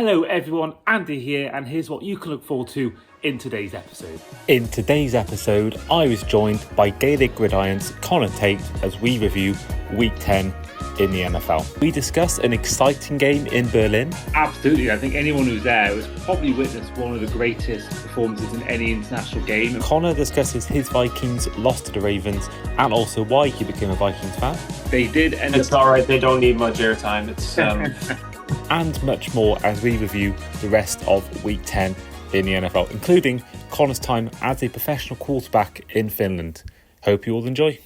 Hello everyone, Andy here, and here's what you can look forward to in today's episode. In today's episode, I was joined by Gaelic Gridiron's Conor Tait as we review Week 10 in the NFL. We discuss an exciting game in Berlin. Absolutely, I think anyone who's there has probably witnessed one of the greatest performances in any international game. Conor discusses his Vikings loss to the Ravens and also why he became a Vikings fan. They did end up... It's alright, they don't need much airtime. It's and much more as we review the rest of Week 10 in the NFL, including Conor's time as a professional quarterback in Finland. Hope you all enjoy.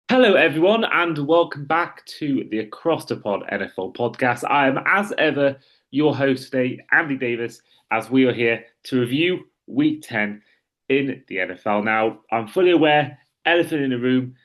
Hello everyone, and welcome back to the Across the Pod NFL podcast. I am, as ever, your host today, Andy Davis, as we are here to review Week 10 in the NFL. Now, I'm fully aware, elephant in the room,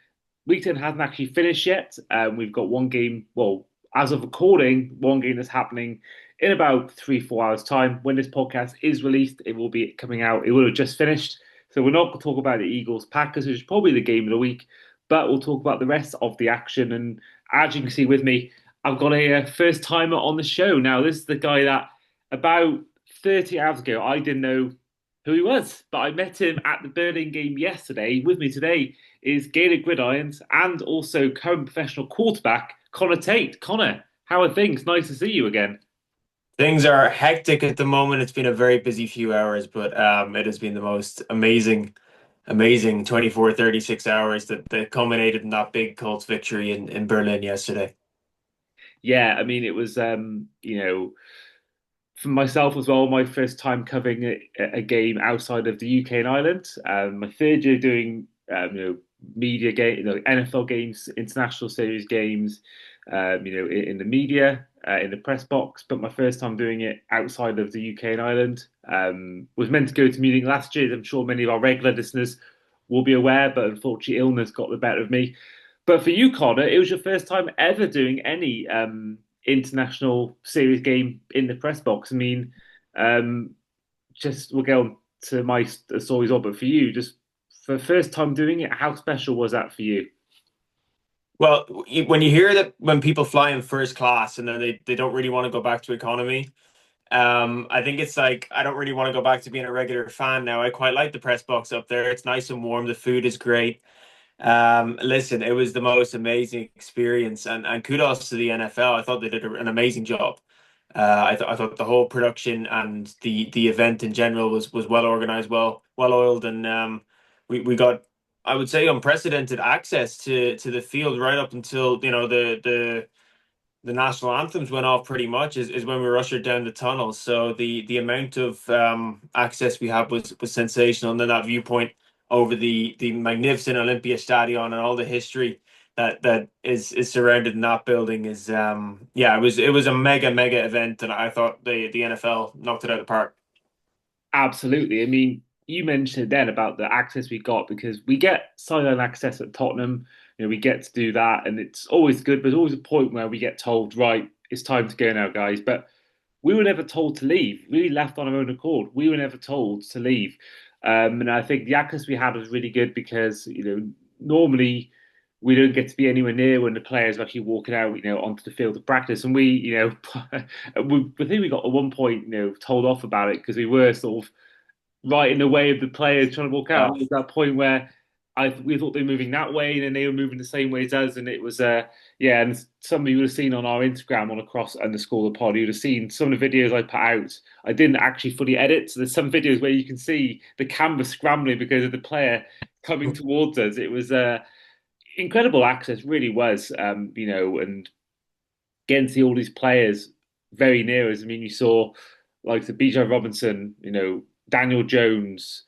Week 10 hasn't actually finished yet. We've got one game, well, as of recording, one game that's happening in about 3-4 hours' time. When this podcast is released, it will be coming out. It will have just finished. So we're not going to talk about the Eagles-Packers, which is probably the game of the week, but we'll talk about the rest of the action. And as you can see with me, I've got a first-timer on the show. Now, this is the guy that about 30 hours ago, I didn't know who he was, but I met him at the Berlin game yesterday. With me today is Gaelic Gridirons and also current professional quarterback, Conor Tait. Conor, how are things? Nice to see you again. Things are hectic at the moment. It's been a very busy few hours, but it has been the most amazing 24, 36 hours that culminated in that big Colts victory in Berlin yesterday. Yeah, I mean, it was, for myself as well, my first time covering a game outside of the UK and Ireland. My third year doing, media game, NFL games, international series games, in the media, in the press box. But my first time doing it outside of the UK and Ireland. Was meant to go to Munich last year. I'm sure many of our regular listeners will be aware, but unfortunately illness got the better of me. But for you, Conor, it was your first time ever doing any international series game in the press box. I mean, we'll go on to my stories all, but for you, just for the first time doing it, how special was that for you? Well, when you hear that when people fly in first class and then they don't really want to go back to economy, I think it's like, I don't really want to go back to being a regular fan now. I quite like the press box up there. It's nice and warm. The food is great. Listen, it was the most amazing experience, and kudos to the NFL. I thought they did an amazing job. I thought the whole production and the event in general was well organized, well oiled, and we got, I would say, unprecedented access to the field right up until the national anthems went off. Pretty much is when we were ushered down the tunnel. So the amount of access we had was sensational, and then that viewpoint over the magnificent Olympia Stadion and all the history that is surrounded in that building is it was a mega event, and I thought the NFL knocked it out of the park. Absolutely. I mean, you mentioned it then about the access we got, because we get sideline access at Tottenham. We get to do that, and it's always good. But there's always a point where we get told, right, it's time to go now, guys. But we were never told to leave. We left on our own accord. We were never told to leave. And I think the access we had was really good because, normally we don't get to be anywhere near when the players are actually walking out, onto the field of practice. And we, I think we got at one point, told off about it because we were sort of right in the way of the players trying to walk out. There was that point where we thought they were moving that way, and then they were moving the same way as us, and it was and some of you would have seen on our Instagram on across_the_pod, you'd have seen some of the videos I put out. I didn't actually fully edit, so there's some videos where you can see the camera scrambling because of the player coming towards us. It was incredible access, really was, and getting to see all these players very near us. I mean, you saw like the Bijan Robinson, Daniel Jones,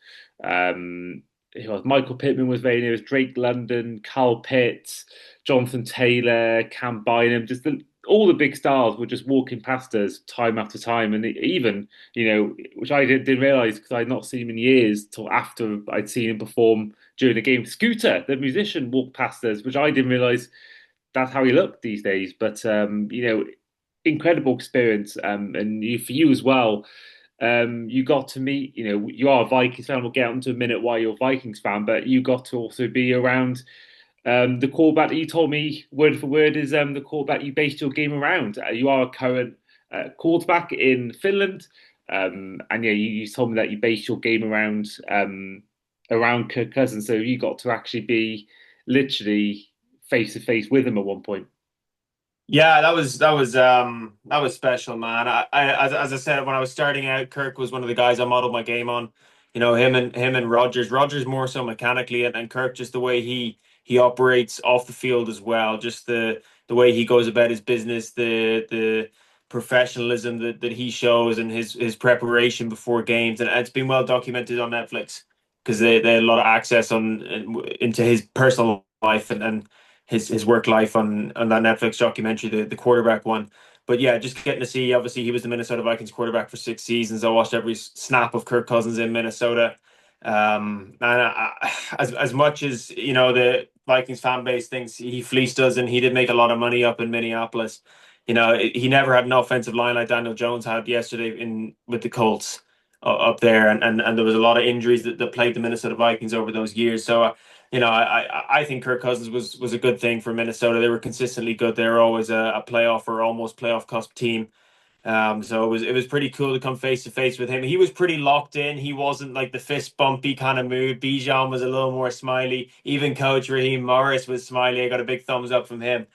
Michael Pittman was very near us, Drake London, Kyle Pitts, Jonathan Taylor, Cam Bynum, all the big stars were just walking past us time after time. And even, which I didn't realise because I'd not seen him in years till after I'd seen him perform during the game. Scooter, the musician, walked past us, which I didn't realise that's how he looked these days. But, incredible experience. And for you as well, you got to meet, you are a Vikings fan. We'll get into a minute why you're a Vikings fan, but you got to also be around The quarterback that you told me word for word is the quarterback you based your game around. You are a current quarterback in Finland, and yeah, you told me that you based your game around Kirk Cousins. So you got to actually be literally face to face with him at one point. Yeah, that was special, man. As I said, when I was starting out, Kirk was one of the guys I modeled my game on. You know, him and Rogers. Rogers more so mechanically, and Kirk just the way he operates off the field as well. Just the way he goes about his business, the professionalism that he shows, and his preparation before games, and it's been well documented on Netflix because they had a lot of access on into his personal life and his work life on that Netflix documentary, the quarterback one. But yeah, just getting to see. Obviously, he was the Minnesota Vikings quarterback for 6 seasons. I watched every snap of Kirk Cousins in Minnesota. As much as you know, the Vikings fan base thinks he fleeced us, and he did make a lot of money up in Minneapolis. You know, he never had an offensive line like Daniel Jones had yesterday in with the Colts up there, and there was a lot of injuries that plagued the Minnesota Vikings over those years. So you know, I think Kirk Cousins was a good thing for Minnesota. They were consistently good. They were always a playoff or almost playoff cusp team. So it was pretty cool to come face to face with him. He was pretty locked in. He wasn't like the fist bumpy kind of mood. Bijan was a little more smiley. Even Coach Raheem Morris was smiley. I got a big thumbs up from him.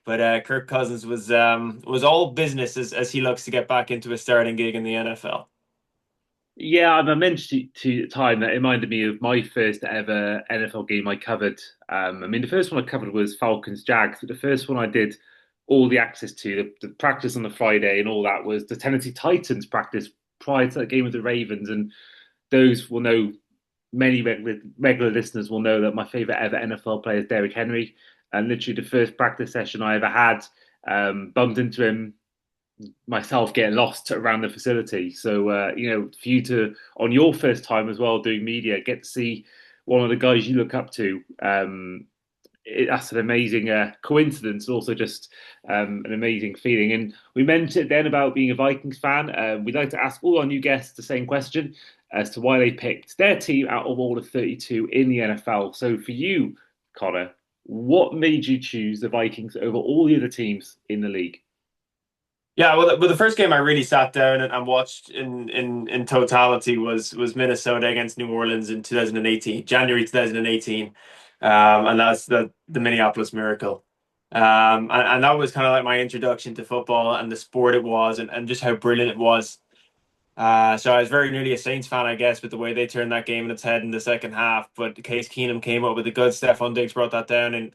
But Kirk Cousins was all business as he looks to get back into a starting gig in the NFL. Yeah, I mentioned to you at the time that it reminded me of my first ever NFL game I covered. I mean, the first one I covered was Falcons Jags, but the first one I did all the access to, the practice on the Friday and all that was the Tennessee Titans practice prior to that game with the Ravens. And those will know, many regular listeners will know that my favorite ever NFL player is Derrick Henry. And literally the first practice session I ever had, bumped into him myself getting lost around the facility. So, for you to, on your first time as well doing media, get to see one of the guys you look up to, that's an amazing coincidence, also just an amazing feeling. And we mentioned then about being a Vikings fan. We'd like to ask all our new guests the same question as to why they picked their team out of all the 32 in the NFL. So for you, Connor, what made you choose the Vikings over all the other teams in the league? Yeah, well, the first game I really sat down and watched in totality was Minnesota against New Orleans in 2018, January 2018, and that's the Minneapolis Miracle, and that was kind of like my introduction to football and the sport it was, and just how brilliant it was. So I was very nearly a Saints fan, I guess, with the way they turned that game in its head in the second half. But Case Keenum came up with a good. Stephon Diggs brought that down, and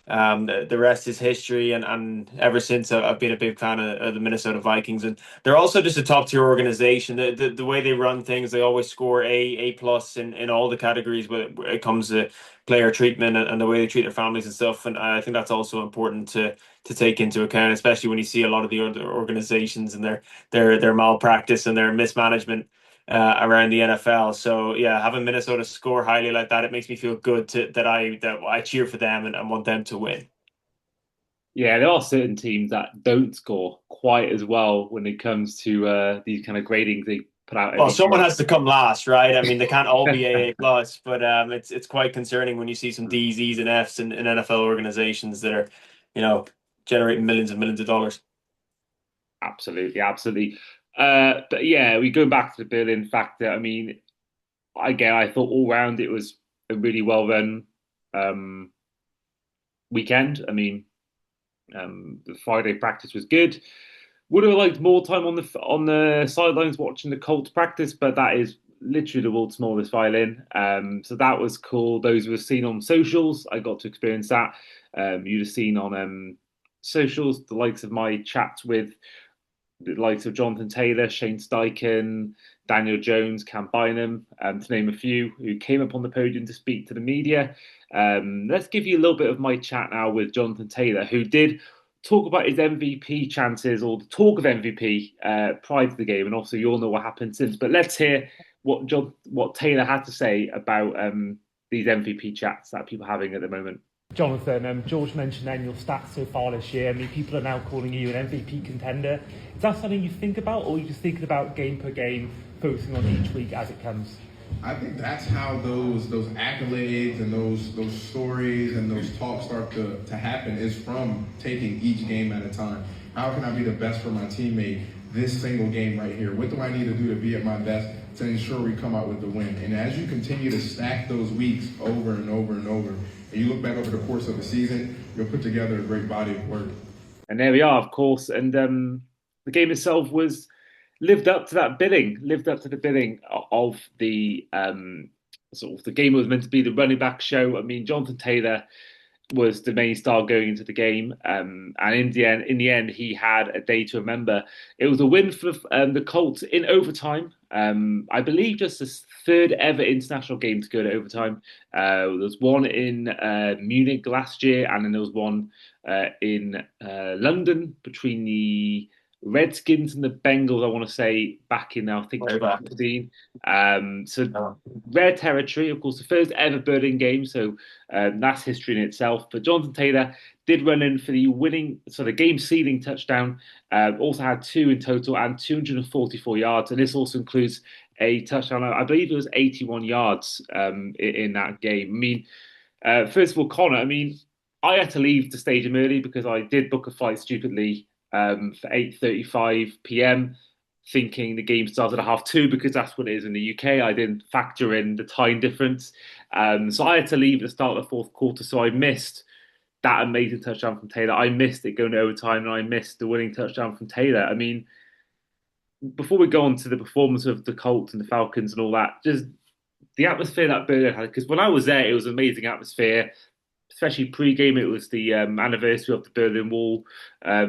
the rest is history. And ever since, I've been a big fan of the Minnesota Vikings, and they're also just a top tier organization. The way they run things, they always score A plus in all the categories when it comes to player treatment and the way they treat their families and stuff. And I think that's also important to take into account, especially when you see a lot of the other organizations and their malpractice and their mismanagement around the NFL. So yeah, having Minnesota score highly like that, it makes me feel good that I cheer for them and want them to win. Yeah, there are certain teams that don't score quite as well when it comes to these kind of gradings they put out Well, every someone year. has to come last, right? I mean, they can't all be AA plus, but it's quite concerning when you see some D's, E's, and F's in NFL organizations that are, you know, generating millions and millions of dollars. Absolutely, absolutely. But yeah, we go back to the Berlin factor. I mean, again, I thought all round it was a really well run um, weekend. I mean, the Friday practice was good. Would have liked more time on the sidelines watching the Colts practice, but that is literally the world's smallest violin. So that was cool. Those were seen on socials. I got to experience that. You'd have seen on socials the likes of my chats with the likes of Jonathan Taylor, Shane Steichen, Daniel Jones, Cam Bynum, to name a few, who came up on the podium to speak to the media. Let's give you a little bit of my chat now with Jonathan Taylor, who did talk about his MVP chances or the talk of MVP prior to the game, and also you all know what happened since. But let's hear what Taylor had to say about these MVP chats that people are having at the moment. Jonathan, George mentioned then your stats so far this year. I mean, people are now calling you an MVP contender. Is that something you think about, or are you just thinking about game per game, focusing on each week as it comes? I think that's how those accolades and those stories and those talks start to happen is from taking each game at a time. How can I be the best for my teammate this single game right here? What do I need to do to be at my best to ensure we come out with the win? And as you continue to stack those weeks over and over and over, and you look back over the course of the season, you'll put together a great body of work. And there we are, of course. And the game itself was lived up to that bidding, lived up to the bidding of the sort of the game was meant to be the running back show. I mean, Jonathan Taylor was the main star going into the game, and in the end, he had a day to remember. It was a win for the Colts in overtime. I believe just the third ever international game to go to overtime. There was one in Munich last year, and then there was one in London between the Redskins and the Bengals. I want to say back in I think Way back. 2015. So Oh. rare territory, of course, the first ever Birding game. So that's history in itself. But Jonathan Taylor did run in for the winning, so the game sealing touchdown. Also had two in total and 244 yards. And this also includes a touchdown. I believe it was 81 yards in that game. I mean, first of all, Conor, I mean, I had to leave the stadium early because I did book a flight stupidly for 8:35 p.m. thinking the game started at half 2 because that's what it is in the UK. I didn't factor in the time difference. So I had to leave at the start of the fourth quarter. So I missed that amazing touchdown from Taylor. I missed it going to overtime and I missed the winning touchdown from Taylor. I mean, before we go on to the performance of the Colts and the Falcons and all that, just the atmosphere that Bird had, because when I was there, it was an amazing atmosphere, especially pre-game. It was the anniversary of the Berlin Wall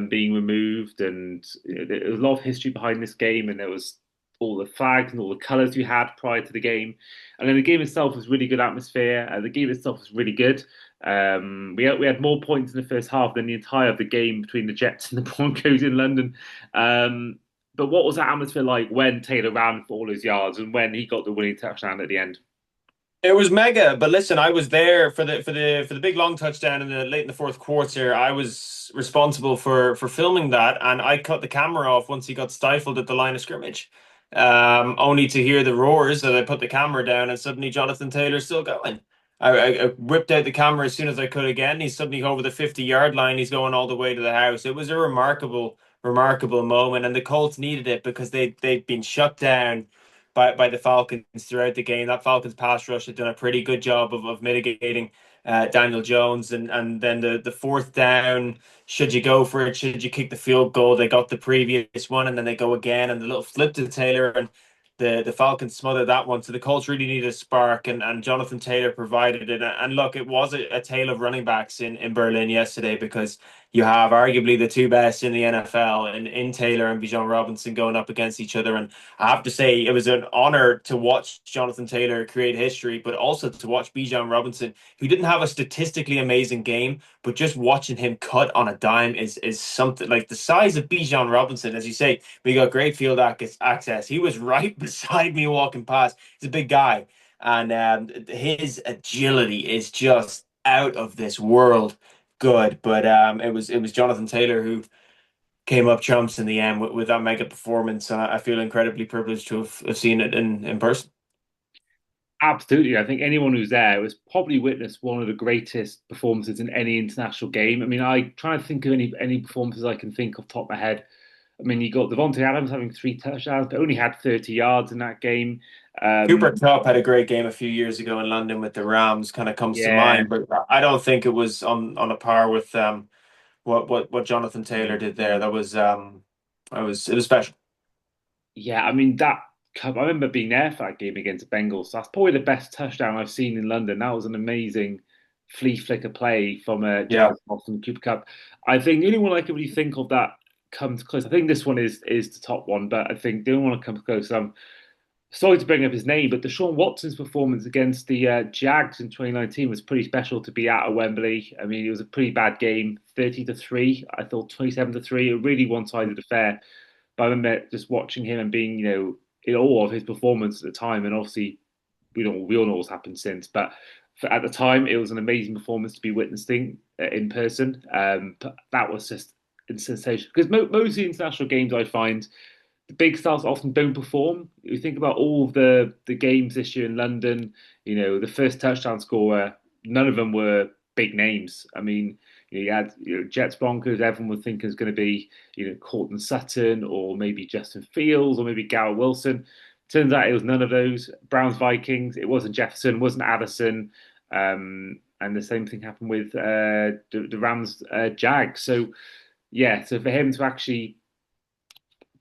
being removed, and there was a lot of history behind this game, and there was all the flags and all the colours we had prior to the game, and then the game itself was really good atmosphere. The game itself was really good. We had more points in the first half than the entire of the game between the Jets and the Broncos in London. But what was that atmosphere like when Taylor ran for all his yards and when he got the winning touchdown at the end? It was mega, but listen, I was there for the big long touchdown in the late in the fourth quarter. I was responsible for filming that, and I cut the camera off once he got stifled at the line of scrimmage. Only to hear the roars that I put the camera down, and suddenly Jonathan Taylor's still going. I whipped out the camera as soon as I could again. He's suddenly over the 50-yard line. He's going all the way to the house. It was a remarkable moment, and the Colts needed it because they'd been shut down by the Falcons throughout the game. That Falcons pass rush had done a pretty good job of mitigating Daniel Jones, and then the fourth down. Should you go for it? Should you kick the field goal? They got the previous one, and then they go again, and the little flip to Taylor, and the Falcons smothered that one. So the Colts really needed a spark, and Jonathan Taylor provided it. And look, it was a tale of running backs in Berlin yesterday because you have arguably the two best in the NFL in Taylor and Bijan Robinson going up against each other. And I have to say, it was an honor to watch Jonathan Taylor create history, but also to watch Bijan Robinson, who didn't have a statistically amazing game, but just watching him cut on a dime is something. Like the size of Bijan Robinson, as you say, we got great field access. He was right beside me walking past. He's a big guy, and his agility is just out of this world good. But it was Jonathan Taylor who came up trumps in the end with that mega performance, and I feel incredibly privileged to have seen it in person. Absolutely. I think anyone who's there was probably witnessed one of the greatest performances in any international game. I mean, I try to think of any performances I can think of top of my head. I mean, you got Devontae Adams having three touchdowns, but only had 30 yards in that game. Cooper Um, Kupp had a great game a few years ago in London with the Rams, kind of comes to yeah, mind, but I don't think it was on a par with what Jonathan Taylor did there. It was special. yeah. I mean, I remember being there for that game against the Bengals. That's probably the best touchdown I've seen in London. That was an amazing flea flicker play from Yeah. Jared Goff and Cooper Cup. I think the only one I can really think of that comes close. I think this one is the top one, but I think the only one that comes close. Sorry to bring up his name, but Deshaun Watson's performance against the Jags in 2019 was pretty special to be at Wembley. I mean, it was a pretty bad game, 30-3. I thought 27-3, a really one-sided affair. But I remember just watching him and being, in awe of his performance at the time. And obviously, we all know what's happened since. But at the time, it was an amazing performance to be witnessing in person. But that was just sensational because most of the international games I find the big stars often don't perform. You think about all of the games this year in London. The first touchdown scorer, none of them were big names. I mean, you had Jets Broncos. Everyone was thinking was going to be Cortland Sutton or maybe Justin Fields or maybe Garrett Wilson. Turns out it was none of those. Browns Vikings. It wasn't Jefferson. It wasn't Addison. And the same thing happened with the Rams Jag. So yeah, so for him to actually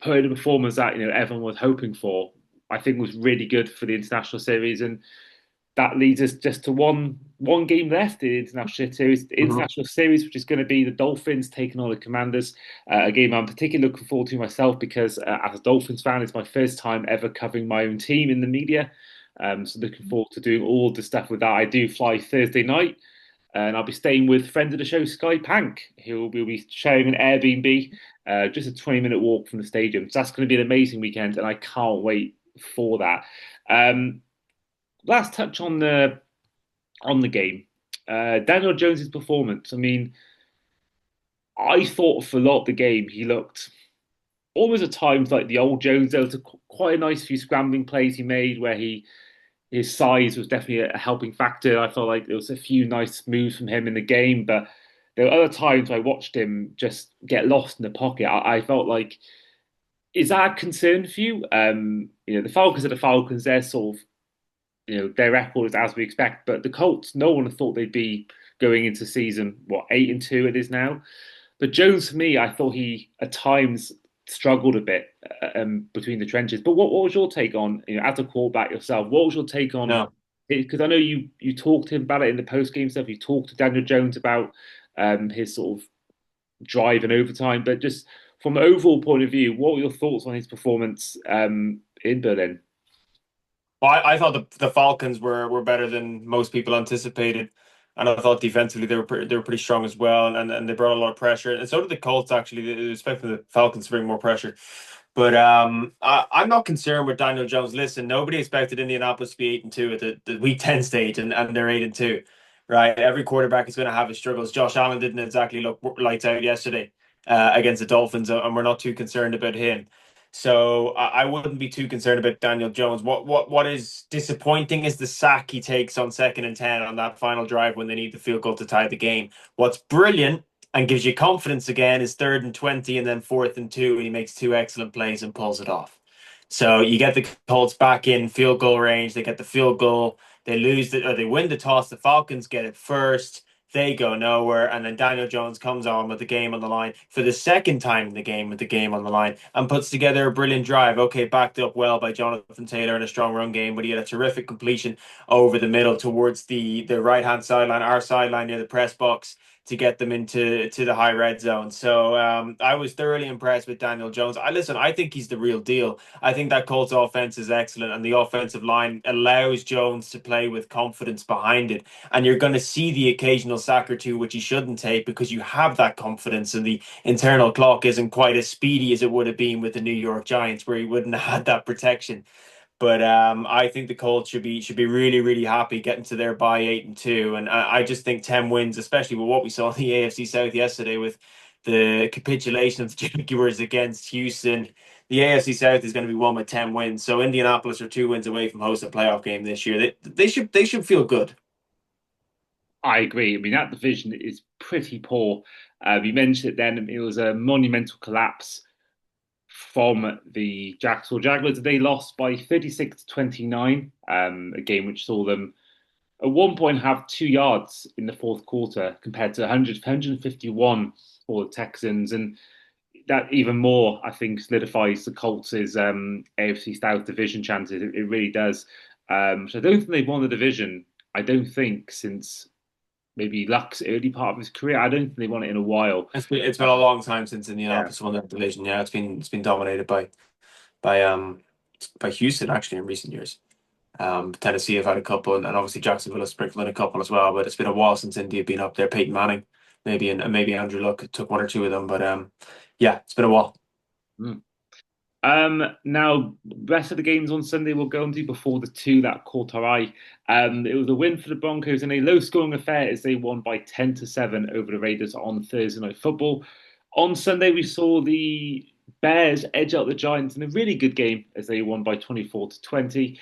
put in a performance that everyone was hoping for, I think was really good for the international series, and that leads us just to one game left in the international series, which is going to be the Dolphins taking on the Commanders. A game I'm particularly looking forward to myself because as a Dolphins fan, it's my first time ever covering my own team in the media. So looking forward to doing all the stuff with that. I do fly Thursday night, and I'll be staying with friend of the show, Sky Pank, who will be sharing an Airbnb, just a 20-minute walk from the stadium. So that's going to be an amazing weekend, and I can't wait for that. Last touch on the game, Daniel Jones's performance. I mean, I thought for a lot of the game he looked almost at times like the old Jones. There was quite a nice few scrambling plays he made where his size was definitely a helping factor. I felt like there was a few nice moves from him in the game, but there were other times I watched him just get lost in the pocket. I felt like, is that a concern for you? The Falcons are the Falcons. They're sort of, their record is as we expect, but the Colts, no one thought they'd be going into season, 8-2 it is now. But Jones, for me, I thought he at times struggled a bit between the trenches. But what was your take on, as a quarterback yourself? What was your take on? No. Because I know you talked to him about it in the post game stuff. You talked to Daniel Jones about his sort of drive and overtime. But just from an overall point of view, what were your thoughts on his performance in Berlin? Well, I thought the Falcons were better than most people anticipated, and I thought defensively they were pretty strong as well, and they brought a lot of pressure, and so did the Colts actually. They were expecting the Falcons to bring more pressure, but I'm not concerned with Daniel Jones. Listen, nobody expected Indianapolis to be 8-2 at the Week 10 stage, and they're 8-2, right? Every quarterback is going to have his struggles. Josh Allen didn't exactly look lights out yesterday against the Dolphins, and we're not too concerned about him. So I wouldn't be too concerned about Daniel Jones. What is disappointing is the sack he takes on 2nd and 10 on that final drive when they need the field goal to tie the game. What's brilliant and gives you confidence again is 3rd and 20 and then 4th and 2, and he makes two excellent plays and pulls it off. So you get the Colts back in field goal range. They get the field goal. They lose or they win the toss. The Falcons get it first. They go nowhere, and then Daniel Jones comes on with the game on the line for the second time in the game with the game on the line and puts together a brilliant drive. Okay, backed up well by Jonathan Taylor in a strong run game, but he had a terrific completion over the middle towards the right-hand sideline, our sideline near the press box, to get them into the high red zone. So I was thoroughly impressed with Daniel Jones. I think he's the real deal. I think that Colts offense is excellent, and the offensive line allows Jones to play with confidence behind it. And you're going to see the occasional sack or two, which he shouldn't take, because you have that confidence, and the internal clock isn't quite as speedy as it would have been with the New York Giants, where he wouldn't have had that protection. But I think the Colts should be really, really happy getting to their bye 8-2, and I just think 10 wins, especially with what we saw in the AFC South yesterday with the capitulation of the Jaguars against Houston. The AFC South is going to be won with 10 wins, so Indianapolis are 2 wins away from hosting a playoff game this year. They should feel good. I agree. I mean, that division is pretty poor. You mentioned it then. It was a monumental collapse from the Jacksonville Jaguars. They lost by 36-29, a game which saw them at one point have 2 yards in the fourth quarter compared to 151 for the Texans. And that even more, I think, solidifies the Colts' AFC South division chances. It really does. So I don't think they've won the division, I don't think, since maybe Luck's early part of his career. I don't think they won it in a while. It's been a long time since Indianapolis won that division. Yeah, it's been dominated by by Houston actually in recent years. Tennessee have had a couple, and obviously Jacksonville has sprinkled in a couple as well. But it's been a while since Indy have been up there. Peyton Manning, maybe, and maybe Andrew Luck took one or two of them. But yeah, it's been a while. Mm. Now, rest of the games on Sunday we'll go into before the two that caught our eye. It was a win for the Broncos in a low-scoring affair as they won by 10-7 over the Raiders on Thursday Night Football. On Sunday, we saw the Bears edge out the Giants in a really good game as they won by 24-20.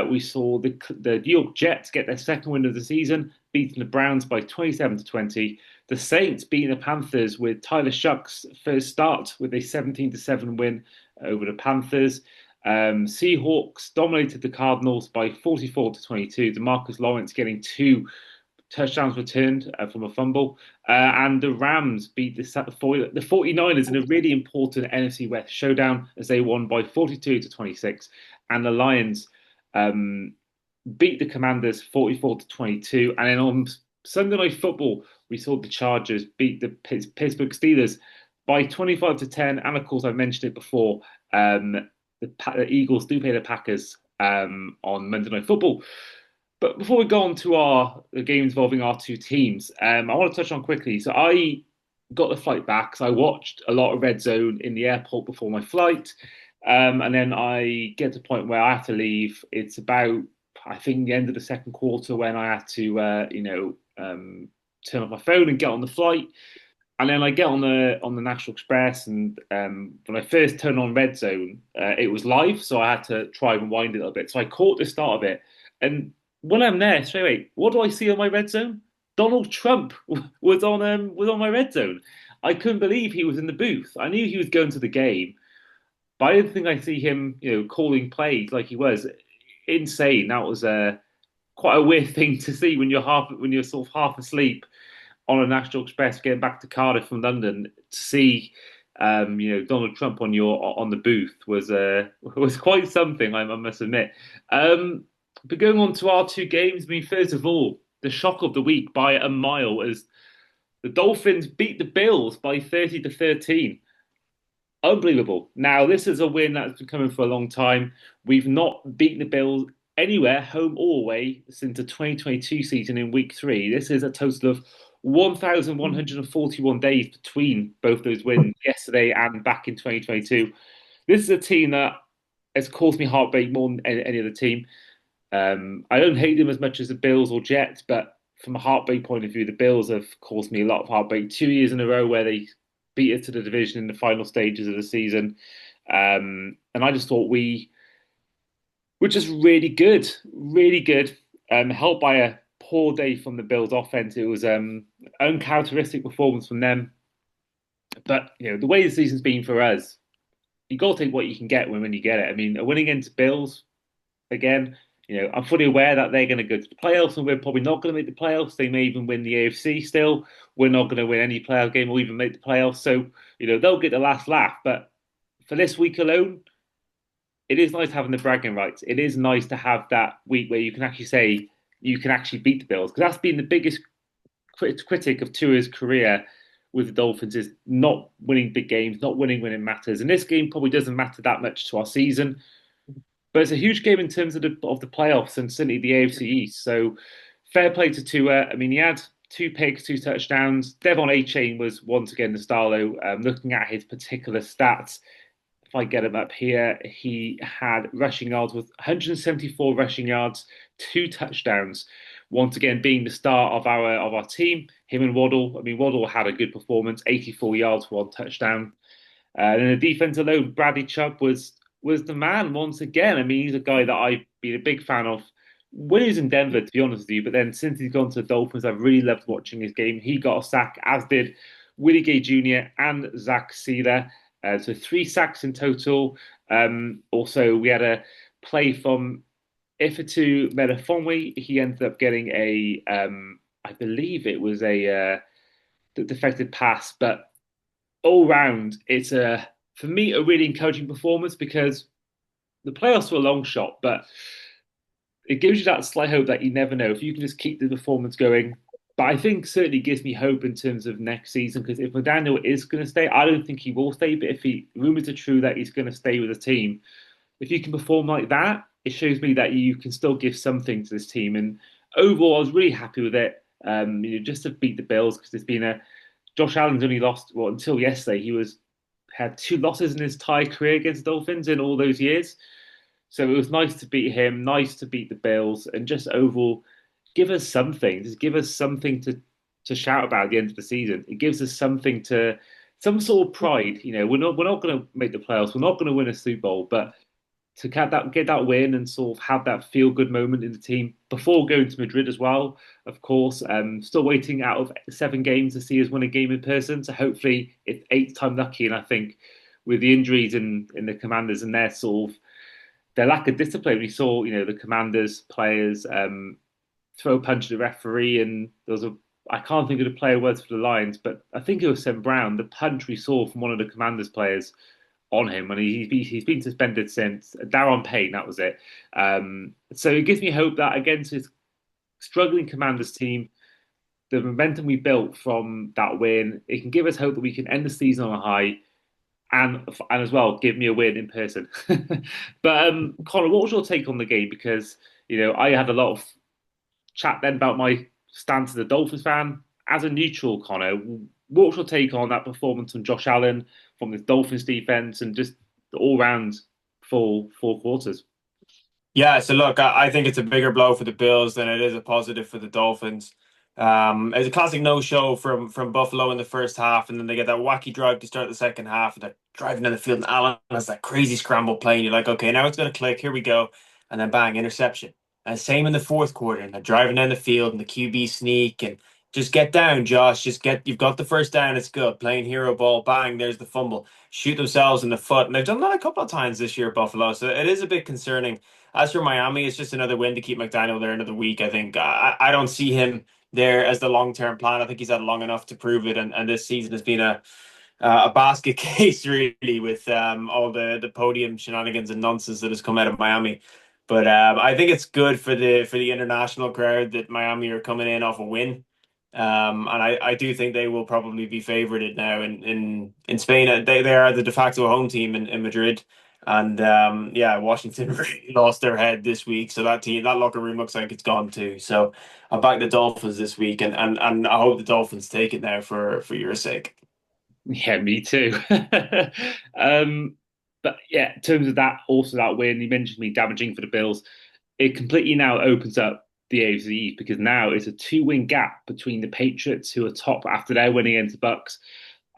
We saw the New York Jets get their second win of the season, beating the Browns by 27-20. The Saints beating the Panthers with Tyler Shuck's first start with a 17-7 win over the Panthers. Seahawks dominated the Cardinals by 44-22. DeMarcus Lawrence getting two touchdowns returned from a fumble. And the Rams beat the 49ers in a really important NFC West showdown as they won by 42-26. And the Lions beat the Commanders 44-22. And then on Sunday Night Football, we saw the Chargers beat the Pittsburgh Steelers by 25-10. And of course, I mentioned it before. The Eagles do play the Packers on Monday Night Football. But before we go on to the games involving our two teams, I want to touch on quickly. So I got the flight back, so I watched a lot of Red Zone in the airport before my flight. And then I get to the point where I have to leave. It's about, I think, the end of the second quarter when I had to, turn off my phone and get on the flight. And then I get on the National Express, and when I first turned on Red Zone, it was live, so I had to try and wind it a little bit. So I caught the start of it, and when I'm there straight away, what do I see on my Red Zone? Donald Trump was on my Red Zone. I couldn't believe he was in the booth. I knew he was going to the game, but I didn't think I'd see him, calling plays like he was. Insane. That was quite a weird thing to see when you're sort of half asleep on a National Express getting back to Cardiff from London to see Donald Trump on the booth was quite something, I must admit. But going on to our two games, I mean, first of all, the shock of the week by a mile as the Dolphins beat the Bills by 30-13. Unbelievable. Now, this is a win that's been coming for a long time. We've not beaten the Bills anywhere, home or away, since the 2022 season in week three. This is a total of 1,141 days between both those wins yesterday and back in 2022. This is a team that has caused me heartbreak more than any other team. I don't hate them as much as the Bills or Jets, but from a heartbreak point of view, the Bills have caused me a lot of heartbreak. 2 years in a row where they beat us to the division in the final stages of the season. And I just thought we were just really good, really good. Helped by a poor day from the Bills offense. It was uncharacteristic performance from them. But the way the season's been for us, you got to take what you can get when you get it. I mean, a win against Bills, again, I'm fully aware that they're going to go to the playoffs and we're probably not going to make the playoffs. They may even win the AFC still. We're not going to win any playoff game or even make the playoffs. So, they'll get the last laugh. But for this week alone, it is nice having the bragging rights. It is nice to have that week where you can actually say you can actually beat the Bills. Because that's been the biggest critic of Tua's career with the Dolphins is not winning big games, not winning when it matters. And this game probably doesn't matter that much to our season. But it's a huge game in terms of the playoffs and certainly the AFC East. So fair play to Tua. I mean, he had 2 picks, 2 touchdowns. Devon A-Chain was once again the star, though. Looking at his particular stats, if I get him up here, he had rushing yards with 174 rushing yards, 2 touchdowns. Once again, being the star of our team, him and Waddle. I mean, Waddle had a good performance, 84 yards for 1 touchdown. And then the defense alone, Bradley Chubb was the man once again. I mean, he's a guy that I've been a big fan of when he was in Denver, to be honest with you. But then since he's gone to the Dolphins, I've really loved watching his game. He got a sack, as did Willie Gay Jr. and Zach Sealer. So 3 sacks in total. Also, we had a play from Ifeatu Melifonwu. He ended up getting I believe it was a deflected pass. But all round, it's for me, a really encouraging performance because the playoffs were a long shot, but it gives you that slight hope that you never know if you can just keep the performance going. But I think certainly gives me hope in terms of next season because if McDaniel is going to stay, I don't think he will stay. But if rumors are true that he's going to stay with the team, if you can perform like that, it shows me that you can still give something to this team. And overall, I was really happy with it. Just to beat the Bills because there's been Josh Allen's only lost until yesterday. He had 2 losses in his entire career against the Dolphins in all those years. So it was nice to beat him, nice to beat the Bills, and just overall give us something. Just give us something to shout about at the end of the season. It gives us something to some sort of pride. We're not going to make the playoffs. We're not going to win a Super Bowl, but to get that win and sort of have that feel good moment in the team before going to Madrid as well. Of course, still waiting out of 7 games to see us win a game in person. So hopefully it's 8th time lucky. And I think with the injuries in the Commanders and their lack of discipline, we saw the Commanders players throw a punch at the referee, and there was a I can't think of the player words for the Lions, but I think it was Sam Brown. The punch we saw from one of the Commanders players on him, and he's been suspended since. Darren Payne, that was it. So it gives me hope that against his struggling Commanders team, the momentum we built from that win, it can give us hope that we can end the season on a high, and as well give me a win in person. But Conor, what was your take on the game? Because I had a lot of chat then about my stance as a Dolphins fan. As a neutral, Conor, what was your take on that performance from Josh Allen, from the Dolphins defense, and just all round full 4 quarters? Yeah, so look, I think it's a bigger blow for the Bills than it is a positive for the Dolphins. It's a classic no-show from Buffalo in the first half, and then they get that wacky drive to start the second half, and they're driving down the field, and Allen has that crazy scramble play, and you're like, okay, now it's going to click, here we go, and then bang, interception. And same in the fourth quarter, and they're driving down the field, and the QB sneak, and just get down, Josh, you've got the first down, it's good, playing hero ball, bang, there's the fumble, shoot themselves in the foot, and they've done that a couple of times this year, Buffalo, so it is a bit concerning. As for Miami, it's just another win to keep McDaniel there another week. I think I don't see him there as the long term plan. I think he's had long enough to prove it, and this season has been a basket case really with all the podium shenanigans and nonsense that has come out of Miami. But I think it's good for the international crowd that Miami are coming in off a win. And I do think they will probably be favorited now in Spain. They are the de facto home team in Madrid. And yeah, Washington really lost their head this week. So that locker room looks like it's gone too. So I back the Dolphins this week, and I hope the Dolphins take it now for your sake. Yeah, me too. But yeah, in terms of that, also that win, you mentioned me damaging for the Bills. It completely now opens up the AFC East because now it's a 2-win gap between the Patriots, who are top after their win against the Bucks,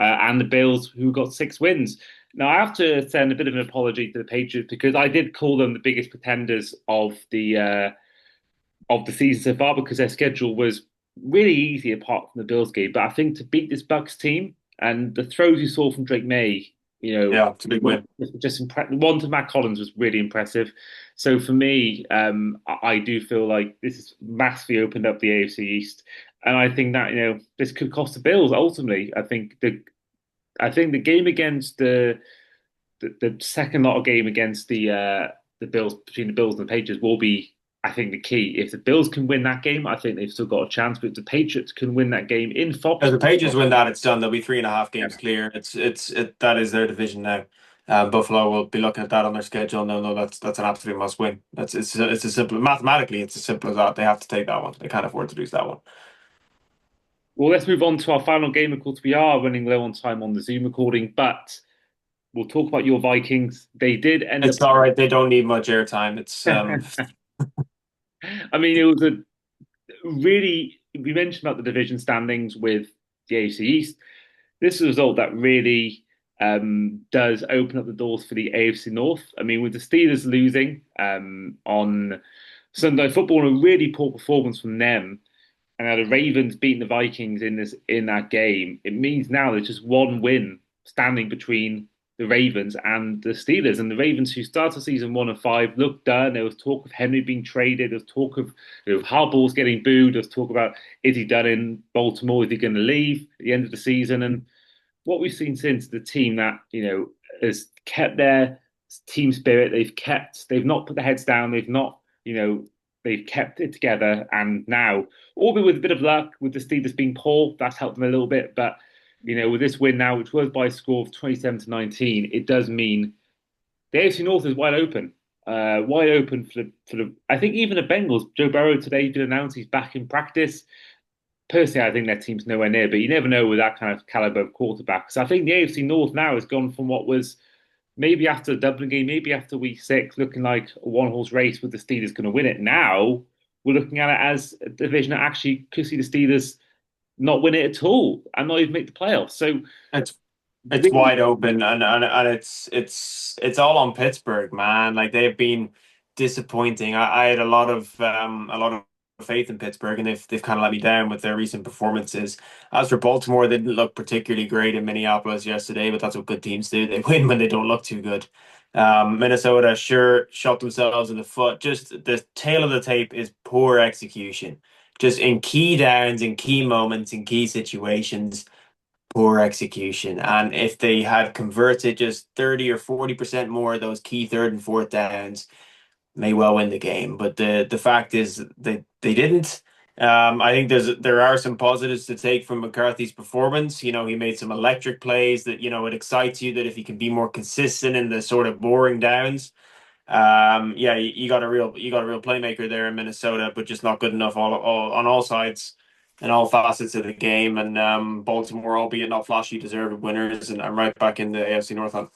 and the Bills, who got 6 wins. Now I have to send a bit of an apology to the Patriots because I did call them the biggest pretenders of the season so far because their schedule was really easy apart from the Bills game. But I think to beat this Bucks team and the throws you saw from Drake May, Yeah, it's a big win. just one to Matt Collins was really impressive. So for me, I do feel like this has massively opened up the AFC East, and I think that this could cost the Bills ultimately. I think the game against the second lot of game against the Bills, between the Bills and the Patriots, will be, I think, the key. If the Bills can win that game, I think they've still got a chance. But if the Patriots can win that game in Fox, If the Patriots win that, it's done. They'll be 3.5 games clear. That is their division now. Buffalo will be looking at that on their schedule. No, that's an absolute must win. It's as simple mathematically. It's as simple as that. They have to take that one. They can't afford to lose that one. well, let's move on to our final game. Of course, we are running low on time on the Zoom recording, but we'll talk about your Vikings. They did end It's up. all right. They don't need much airtime. It's I mean, it was a really. We mentioned about the division standings with the AFC East. This is a result that really does open up the doors for the AFC North. I mean, with the Steelers losing on Sunday Football, and a really poor performance from them, and now the Ravens beating the Vikings in that game, it means now there's just one win standing between the Ravens and the Steelers. And the Ravens, who started season 1-5, looked done. There was talk of Henry being traded. There was talk of Harbaugh's getting booed. There was talk about, is he done in Baltimore? Is he going to leave at the end of the season? And what we've seen since, the team that has kept their team spirit. They've not put their heads down. They've kept it together. And now, albeit with a bit of luck, with the Steelers being poor, that's helped them a little bit. But with this win now, which was by a score of 27-19, it does mean the AFC North is wide open. Wide open for the. I think even the Bengals. Joe Burrow today did announce he's back in practice. Personally, I think their team's nowhere near, but you never know with that kind of caliber of quarterback. So I think the AFC North now has gone from what was maybe after the Dublin game, maybe after week 6, looking like a one-horse race with the Steelers going to win it. Now we're looking at it as a division that actually could see the Steelers not win it at all and not even make the playoffs. So it's It's really wide open, and it's all on Pittsburgh, man. Like they've been disappointing. I had a lot of faith in Pittsburgh, and they've kind of let me down with their recent performances. As for Baltimore, they didn't look particularly great in Minneapolis yesterday, but that's what good teams do. They win when they don't look too good. Minnesota sure shot themselves in the foot. Just the tail of the tape is poor execution. Just in key downs, in key moments, in key situations, poor execution. And if they had converted just 30 or 40% more of those key third and fourth downs, may well win the game. But the fact is they didn't. I think there are some positives to take from McCarthy's performance. You know, he made some electric plays that, you know, it excites you that if he can be more consistent in the sort of boring downs. Yeah, you got a real playmaker there in Minnesota, but just not good enough all on all sides and all facets of the game. And Baltimore, albeit not flashy, deserved winners, and I'm right back in the AFC North hunt.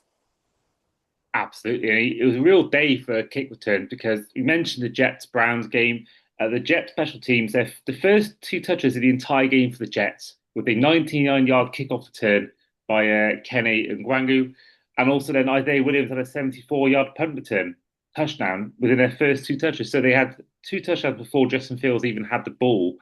absolutely. And it was a real day for kick return because you mentioned the Jets Browns game. The Jets special teams, they're the first two touches of the entire game for the Jets with a 99-yard kickoff return by Kenny and Gwangu. And also then Isaiah Williams had a 74-yard punt return touchdown within their first two touches. So they had two touchdowns before Justin Fields even had the ball.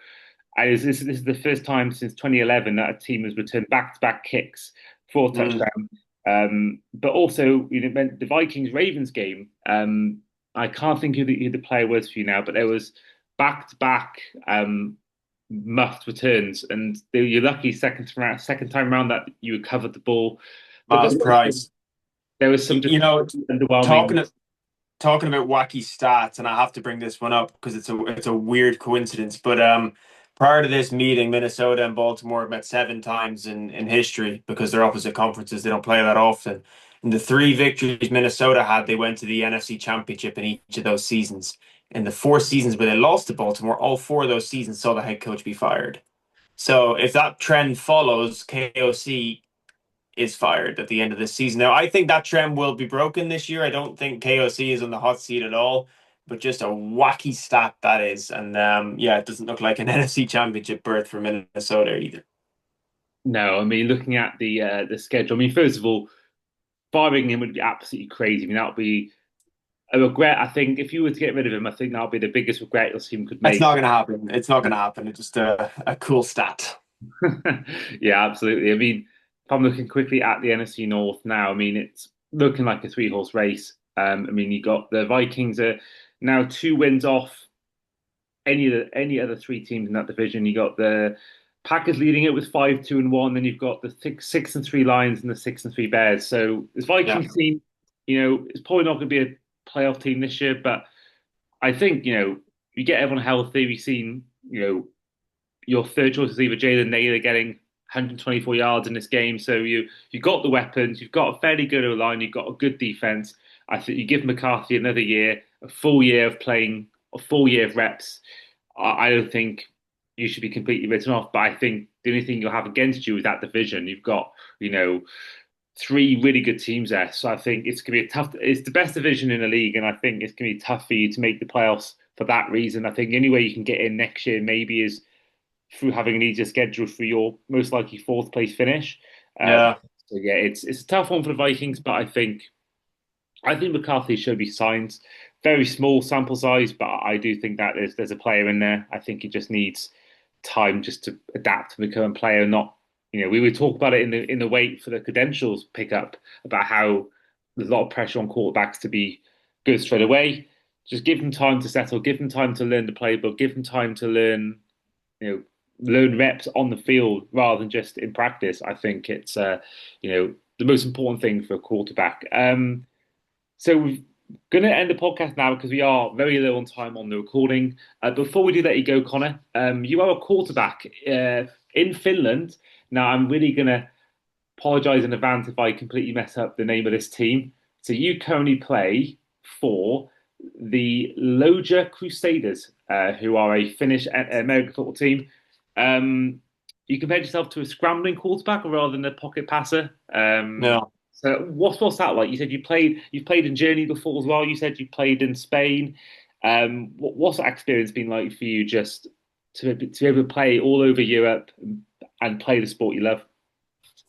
And this is the first time since 2011 that a team has returned back-to-back kicks for a Mm. touchdown. But also, you know, the Vikings Ravens game. I can't think who the player was for you now, but there was back to back muffed returns, and you're lucky second time around that you recovered the ball. But Miles Price. there was some just You know, underwhelming. talking talking about wacky stats, and I have to bring this one up because it's a weird coincidence. But prior to this meeting, Minnesota and Baltimore have met 7 times in history because they're opposite conferences. They don't play that often. In the 3 victories Minnesota had, they went to the NFC Championship in each of those seasons. In the 4 seasons where they lost to Baltimore, all 4 of those seasons saw the head coach be fired. So if that trend follows, KOC is fired at the end of this season. Now, I think that trend will be broken this year. I don't think KOC is on the hot seat at all, but just a wacky stat that is. And yeah, it doesn't look like an NFC Championship berth for Minnesota either. No, I mean looking at the schedule. I mean, first of all, firing him would be absolutely crazy. I mean, that would be a regret. I think if you were to get rid of him, I think that would be the biggest regret your team could It's make. not going to happen. It's not going to happen. It's just a cool stat. Yeah, absolutely. I mean, if I'm looking quickly at the NFC North now, I mean, it's looking like a three-horse race. I mean, you got the Vikings are now 2 wins off any other three teams in that division. You got the Packers leading it with 5-2-1. Then you've got the 6-3 Lions and the 6-3 Bears. So this Yeah. Vikings team, you know, it's probably not going to be a playoff team this year, but I think you know you get everyone healthy. We've seen you know your third choice is either Jalen Naylor getting 124 yards in this game. So you've got the weapons, you've got a fairly good O-line, you've got a good defense. I think you give McCarthy another year, a full year of playing, a full year of reps. I don't think you should be completely written off. But I think the only thing you'll have against you is that division. You've got you know three really good teams there. So I think it's gonna be a tough. It's the best division in the league, and I think it's gonna be tough for you to make the playoffs for that reason. I think the only way you can get in next year maybe is through having an easier schedule for your most likely fourth place finish. Yeah. So yeah, it's a tough one for the Vikings, but I think McCarthy should be signed. Very small sample size, but I do think that there's a player in there. I think he just needs time just to adapt to become a player. Not you know we would talk about it in the wait for the credentials pickup about how there's a lot of pressure on quarterbacks to be good straight away. Just give them time to settle. Give them time to learn the playbook. Give them time to learn you know learn reps on the field rather than just in practice. I think it's you know the most important thing for a quarterback. So we're going to end the podcast now because we are very low on time on the recording. Before we do let you go, Connor, you are a quarterback in Finland. Now I'm really going to apologise in advance if I completely mess up the name of this team. So you currently play for the Loja Crusaders, who are a Finnish American football team. Um, you compared yourself to a scrambling quarterback rather than a pocket passer. No. So what's that like? You said you've played in Germany before as well. You said you played in Spain. What's that experience been like for you just to be able to play all over Europe and play the sport you love?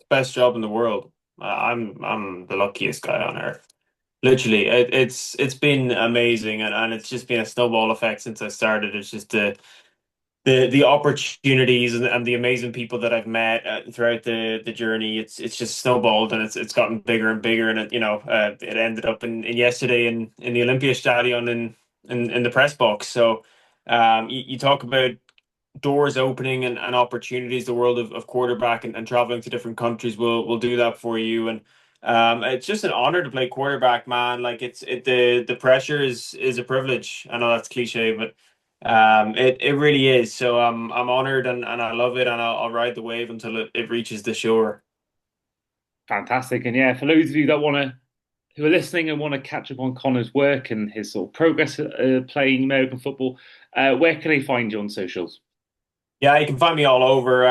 Best job in the world. I'm the luckiest guy on earth. Literally, it's been amazing, and it's just been a snowball effect since I started. It's just the opportunities and the amazing people that I've met throughout the journey. It's just snowballed, and it's gotten bigger and bigger. And it ended up in yesterday in the Olympia Stadion in the press box. So you talk about doors opening and opportunities. The world of quarterback and traveling to different countries will do that for you. And it's just an honor to play quarterback, man. Like the pressure is a privilege. I know that's cliche, but it really is. So I'm honored and I love it, and I'll ride the wave until it reaches the shore. Fantastic. And yeah, for those of you that want to who are listening and want to catch up on Conor's work and his sort of progress playing American football, where can they find you on socials? Yeah, you can find me all over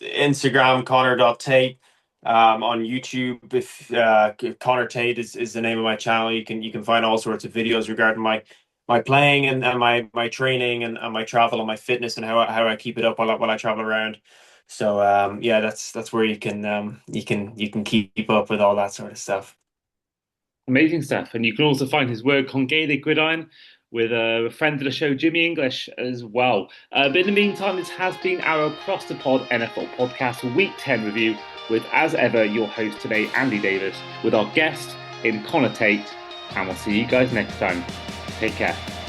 Instagram, Conor.Tait, on YouTube. If Conor Tait is the name of my channel, you can find all sorts of videos regarding my playing and my training and my travel and my fitness and how I keep it up while I travel around. So yeah, that's where you can keep up with all that sort of stuff. Amazing stuff. And you can also find his work on Gaelic Gridiron with a friend of the show, Jimmy English, as well. But in the meantime, this has been our Across the Pod NFL podcast Week 10 review with, as ever, your host today, Andy Davis, with our guest in Conor Tait. And we'll see you guys next time. Take care.